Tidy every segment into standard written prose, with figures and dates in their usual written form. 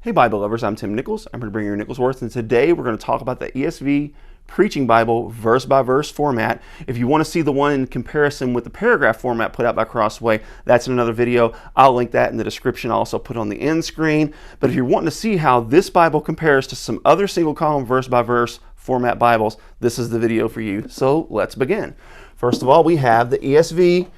Hey Bible lovers, I'm Tim Nichols. I'm going to bring you your Nichols Worth, and today we're going to talk about the ESV Preaching Bible verse by verse format. If you want to see the one in comparison with the paragraph format put out by Crossway, that's in another video. I'll link that in the description. I'll also put it on the end screen. But if you're wanting to see how this Bible compares to some other single column verse by verse format Bibles, this is the video for you. So let's begin. First of all, we have the ESV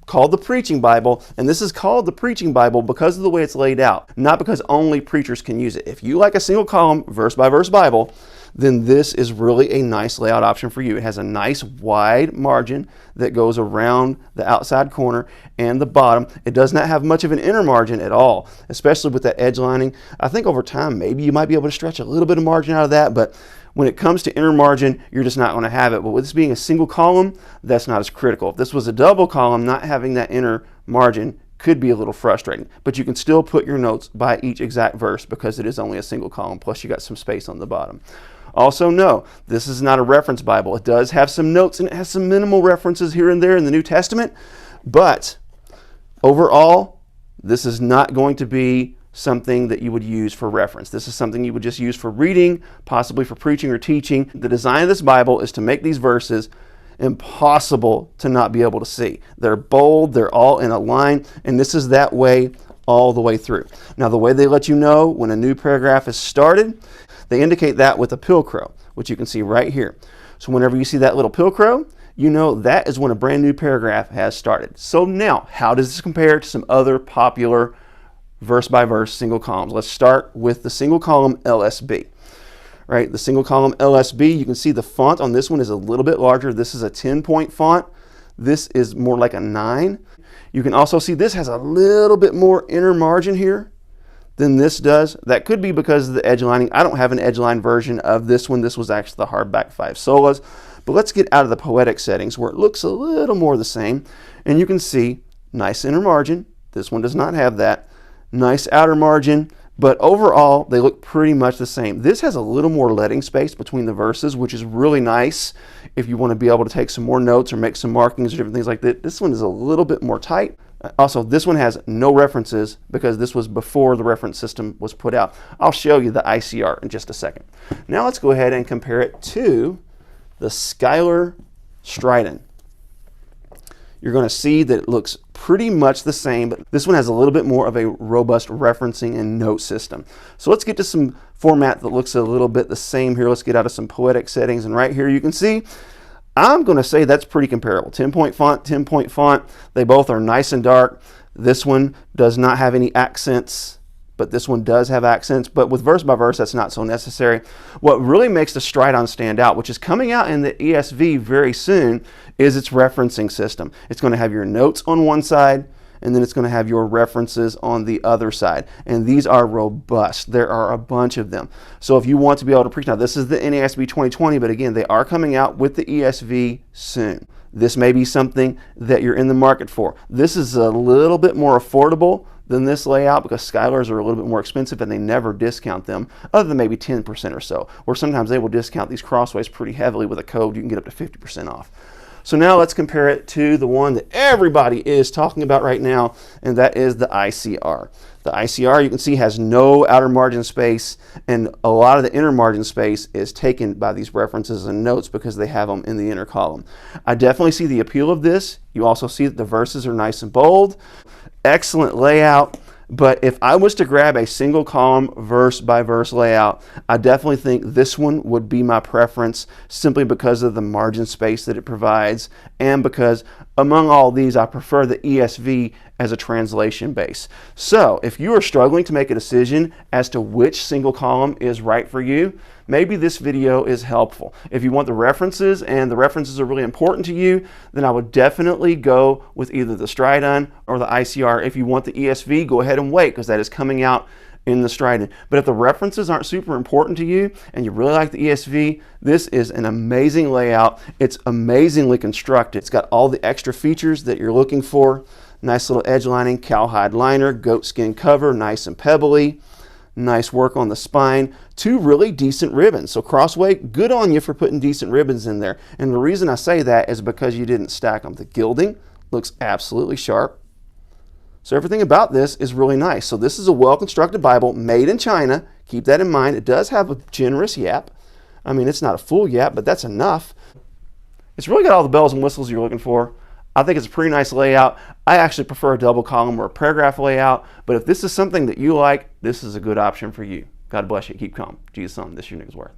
called the Preaching Bible, and this is called the Preaching Bible because of the way it's laid out, not because only preachers can use it. If you like a single column verse by verse Bible, then this is really a nice layout option for you. It has a nice wide margin that goes around the outside corner and the bottom. It does not have much of an inner margin at all, especially with that edge lining. I think over time maybe you might be able to stretch a little bit of margin out of that, but when it comes to inner margin, you're just not going to have it. But with this being a single column, that's not as critical. If this was a double column, not having that inner margin could be a little frustrating. But you can still put your notes by each exact verse because it is only a single column, plus you got some space on the bottom. Also, no, this is not a reference Bible. It does have some notes and it has some minimal references here and there in the New Testament. But overall, this is not going to be something that you would use for reference. This is something you would just use for reading, possibly for preaching or teaching. The design of this Bible is to make these verses impossible to not be able to see. They're bold, they're all in a line, and this is that way all the way through. Now, the way they let you know when a new paragraph is started, they indicate that with a pilcrow, which you can see right here. So whenever you see that little pilcrow, you know that is when a brand new paragraph has started. So now, how does this compare to some other popular verse by verse single columns? Let's start with the single column LSB. Right, the single column LSB, you can see the font on this one is a little bit larger. This is a 10-point font. This is more like a 9. You can also see this has a little bit more inner margin here than this does. That could be because of the edge lining. I don't have an edge line version of this one. This was actually the hardback 5 solas. But let's get out of the poetic settings where it looks a little more the same. And you can see nice inner margin. This one does not have that. Nice outer margin, but overall they look pretty much the same. This has a little more letting space between the verses, which is really nice if you want to be able to take some more notes or make some markings or different things like that. This one is a little bit more tight. Also, this one has no references because this was before the reference system was put out. I'll show you the ICR in just a second. Now let's go ahead and compare it to the Schuyler Stridon. You're going to see that it looks pretty much the same, but this one has a little bit more of a robust referencing and note system. So let's get to some format that looks a little bit the same here. Let's get out of some poetic settings, and right here you can see I'm going to say that's pretty comparable. 10-point font, 10-point font. They both are nice and dark. This one does not have any accents, but this one does have accents. But with verse by verse, that's not so necessary. What really makes the Stridon stand out, which is coming out in the ESV very soon, is its referencing system. It's going to have your notes on one side, and then it's going to have your references on the other side. And these are robust. There are a bunch of them. So if you want to be able to preach, now this is the NASB 2020, but again, they are coming out with the ESV soon. This may be something that you're in the market for. This is a little bit more affordable than this layout because Schuyler's are a little bit more expensive and they never discount them, other than maybe 10% or so. Or sometimes they will discount these Crossways pretty heavily with a code. You can get up to 50% off. So now let's compare it to the one that everybody is talking about right now, and that is the ICR. The ICR, you can see, has no outer margin space, and a lot of the inner margin space is taken by these references and notes because they have them in the inner column. I definitely see the appeal of this. You also see that the verses are nice and bold. Excellent layout. But if I was to grab a single column verse by verse layout, I definitely think this one would be my preference simply because of the margin space that it provides and because among all these I prefer the ESV as a translation base. So if you are struggling to make a decision as to which single column is right for you, maybe this video is helpful. If you want the references and the references are really important to you, then I would definitely go with either the Stridon or the ICR. If you want the ESV, go ahead and wait because that is coming out in the Stridon. But if the references aren't super important to you and you really like the ESV, this is an amazing layout. It's amazingly constructed. It's got all the extra features that you're looking for. Nice little edge lining, cowhide liner, goatskin cover, nice and pebbly. Nice work on the spine. 2 really decent ribbons. So Crossway, good on you for putting decent ribbons in there. And the reason I say that is because you didn't stack them. The gilding looks absolutely sharp. So everything about this is really nice. So this is a well-constructed Bible made in China. Keep that in mind. It does have a generous yap. I mean, it's not a full yap, but that's enough. It's really got all the bells and whistles you're looking for. I think it's a pretty nice layout. I actually prefer a double column or a paragraph layout, but if this is something that you like, this is a good option for you. God bless you. Keep calm. Jesus' son. This is your Nichols Worth.